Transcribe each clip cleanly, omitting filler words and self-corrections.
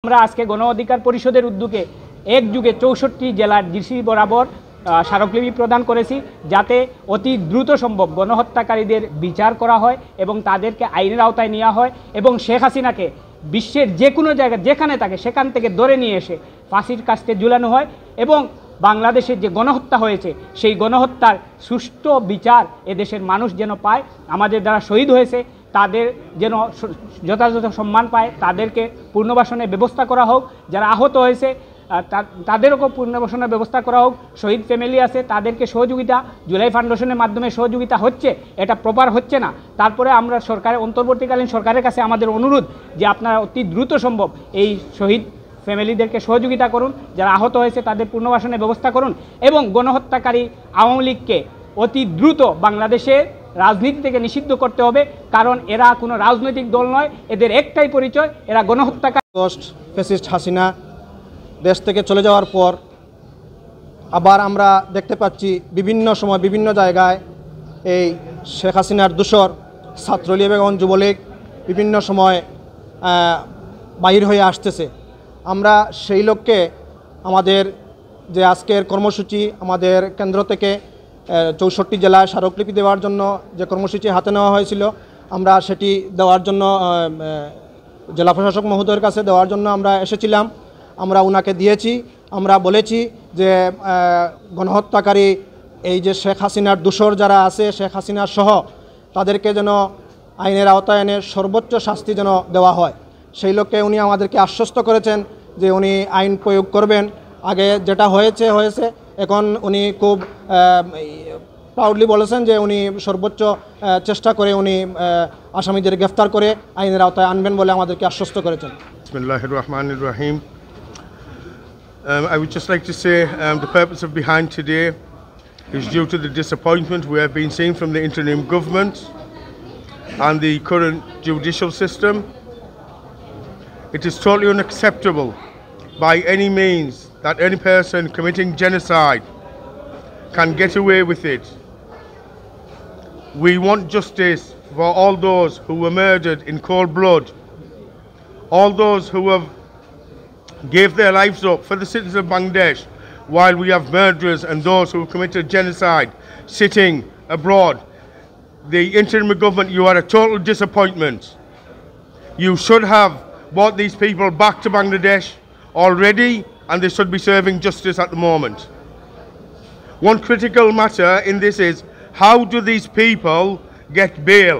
আমরা আজকে গণ অধিকার পরিষদের উদ্যোগে একযুগে 64 জেলার ডিসি বরাবর স্মারকলিপি প্রদান করেছি, যাতে অতি দ্রুত সম্ভব গণহত্যাকারীদের বিচার করা হয় এবং তাদেরকে আইনের আওতায় নেওয়া হয় এবং শেখ হাসিনাকে বিশ্বের যে কোনো জায়গায় যেখানে থাকে সেখান থেকে ধরে নিয়ে এসে ফাঁসির কাস্তে ঝুলানো হয় এবং বাংলাদেশে যে গণহত্যা হয়েছে সেই গণহত্যার সুষ্ঠু বিচার এদেশের মানুষ যেন পায়। আমাদের যারা শহীদ হয়েছে তাদের যেন যথাযথ সম্মান পায়, তাদেরকে পুনর্বাসনের ব্যবস্থা করা হোক। যারা আহত হয়েছে তাদেরও পুনর্বাসনের ব্যবস্থা করা হোক। শহীদ ফ্যামিলি আছে, তাদেরকে সহযোগিতা জুলাই ফাউন্ডেশনের মাধ্যমে সহযোগিতা হচ্ছে, এটা প্রপার হচ্ছে না। তারপরে আমরা সরকারের অন্তর্বর্তীকালীন সরকারের কাছে আমাদের অনুরোধ যে আপনারা অতি দ্রুত সম্ভব এই শহীদ ফ্যামিলিদেরকে সহযোগিতা করুন, যারা আহত হয়েছে তাদের পুনর্বাসনের ব্যবস্থা করুন এবং গণহত্যাকারী আওয়ামী লীগকে অতি দ্রুত বাংলাদেশে রাজনীতি থেকে নিষিদ্ধ করতে হবে, কারণ এরা কোনো রাজনৈতিক দল নয়, এদের একটাই পরিচয়, এরা গণহত্যাকারী। ফ্যাসিস্ট হাসিনা দেশ থেকে চলে যাওয়ার পর আবার আমরা দেখতে পাচ্ছি বিভিন্ন সময় বিভিন্ন জায়গায় এই শেখ হাসিনার দোসর ছাত্রলীগ এবং যুবলীগ বিভিন্ন সময় বাহির হয়ে আসতেছে। আমরা সেই লক্ষ্যে আমাদের যে আজকের কর্মসূচি আমাদের কেন্দ্র থেকে 64 জেলায় স্মারকলিপি দেওয়ার জন্য যে কর্মসূচি হাতে নেওয়া হয়েছিল, আমরা সেটি দেওয়ার জন্য জেলা প্রশাসক মহোদয়ের কাছে দেওয়ার জন্য আমরা এসেছিলাম। আমরা ওনাকে দিয়েছি। আমরা বলেছি যে গণহত্যাকারী এই যে শেখ হাসিনার দোসর যারা আছে, শেখ হাসিনার সহ তাদেরকে যেন আইনের আওতায় এনে সর্বোচ্চ শাস্তি যেন দেওয়া হয়। সেই লক্ষ্যে উনি আমাদেরকে আশ্বস্ত করেছেন যে উনি আইন প্রয়োগ করবেন। আগে যেটা হয়েছে এখন উনি খুব প্রাউডলি বলেছেন যে উনি সর্বোচ্চ চেষ্টা করে উনি আসামিদের গ্রেফতার করে আইনের আওতায় আনবেন বলে আমাদেরকে আশ্বস্ত করেছেন। বিসমিল্লাহির রহমানির রহিম। I would just like to say the purpose of Behind today is due to the disappointment we have been seeing from the interim government and the current judicial system. It is totally unacceptable by any means that any person committing genocide can get away with it. We want justice for all those who were murdered in cold blood, all those who have gave their lives up for the citizens of Bangladesh, while we have murderers and those who have committed genocide sitting abroad. The interim government, you are a total disappointment. You should have brought these people back to Bangladesh already, and they should be serving justice at the moment. One critical matter in this is, how do these people get bail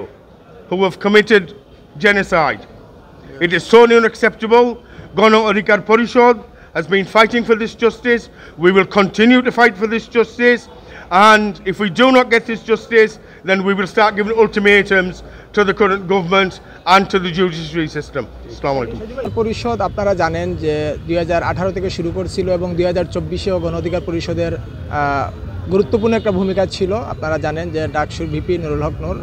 who have committed genocide? It is totally unacceptable. Gano Adhikar Parishad has been fighting for this justice. We will continue to fight for this justice, and if we do not get this justice, then we will start giving ultimatums to the current government and to the judiciary system. Assalamu alaikum. পরিষদ আপনারা জানেন যে 2018 থেকে শুরু করছিল এবং 2024-এও গণ অধিকার পরিষদের গুরুত্বপূর্ণ একটা ভূমিকা ছিল। আপনারা জানেন যে ডাকসুর ভিপি নুরুল হক নূর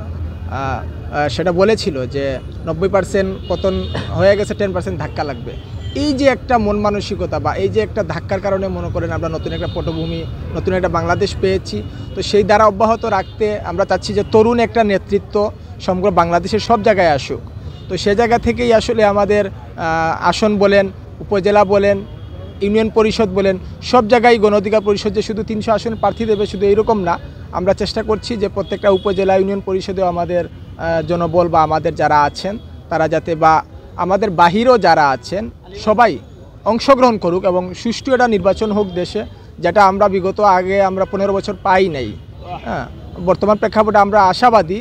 সেটা বলেছিল যে 90% পতন হয়ে গেছে, 10% ধাক্কা লাগবে। এই যে একটা মন মানসিকতা বা এই যে একটা ধাক্কার কারণে মনে করেন আমরা নতুন একটা পটভূমি, নতুন একটা বাংলাদেশ পেয়েছি। তো সেই দ্বারা অব্যাহত রাখতে আমরা চাচ্ছি যে তরুণ একটা নেতৃত্ব সমগ্র বাংলাদেশের সব জায়গায় আসুক। তো সে জায়গা থেকেই আসলে আমাদের আসন বলেন, উপজেলা বলেন, ইউনিয়ন পরিষদ বলেন, সব জায়গায় গণ অধিকার পরিষদ যে শুধু 300 আসন প্রার্থী দেবে শুধু এইরকম না, আমরা চেষ্টা করছি যে প্রত্যেকটা উপজেলা ইউনিয়ন পরিষদেও আমাদের জনবল বা আমাদের যারা আছেন তারা যাতে বা আমাদের বাহিরেও যারা আছেন সবাই অংশগ্রহণ করুক এবং সুষ্ঠু একটা নির্বাচন হোক দেশে, যেটা আমরা বিগত আগে আমরা 15 বছর পাই নাই। হ্যাঁ, বর্তমান প্রেক্ষাপটে আমরা আশাবাদী